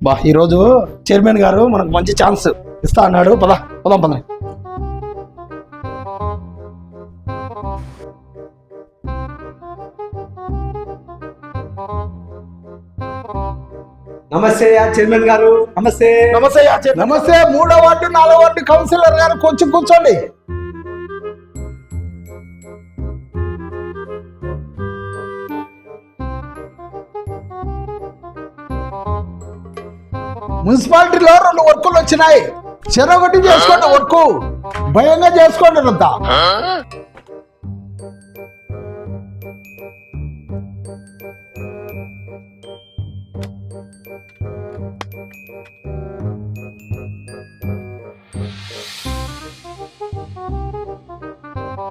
బా ఈరోజు చైర్మన్ గారు మనకు మంచి ఛాన్స్ ఇస్తా అన్నాడు. పోదాం పద. నమస్తే చైర్మన్ గారు. నమస్తే. నమస్తే 3వ వార్డు 4వ వార్డు కౌన్సిలర్ గారు కొంచెం కూర్చోండి. మున్సిపాలిటీలో 2 వర్కులు వచ్చినాయి. చెరొకటి చేసుకోండి, వర్క్ భయంగా చేసుకోండి అంతా.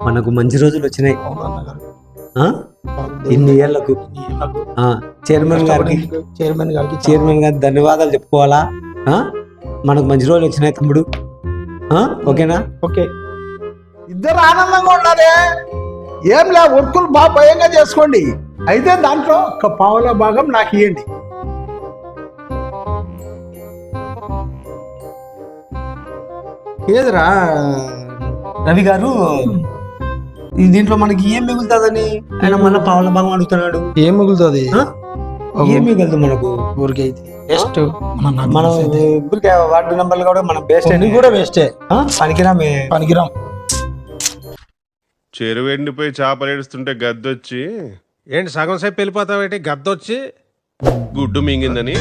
మనకు మంచి రోజులు వచ్చినాయి. ఇన్ని ఏళ్లకు చైర్మన్ గారికి ధన్యవాదాలు చెప్పుకోవాలా. మనకు మంచి రోజులు వచ్చినాయి తమ్ముడు. ఓకేనా? ఓకే. ఇద్దరు ఆనందంగా ఉన్నదే. ఏం లే, వర్కులు బాగా భయంగా చేసుకోండి. అయితే దాంట్లో ఒక పావుల భాగం నాకు ఇవ్వండి. ఏదిరా రవి గారు, దీంట్లో మనకి ఏం మిగులుతుందని ఆయన మళ్ళీ పావుల భాగం అడుగుతున్నాడు. ఏం మిగులుతుంది? ఏం మిగులుతుంది మనకు? ఊరికే బెస్ట్. మనం ఊరికే వార్డు నంబర్లు కూడా మనం బెస్ట్ కూడా వేస్టే. పనికిరాం. చెరువు ఎండిపోయి చేపలు ఏడుస్తుంటే గద్దొచ్చి ఏంటి సగం సేపు వెళ్ళిపోతావేంటి? గద్దొచ్చి గుడ్డు మింగిందని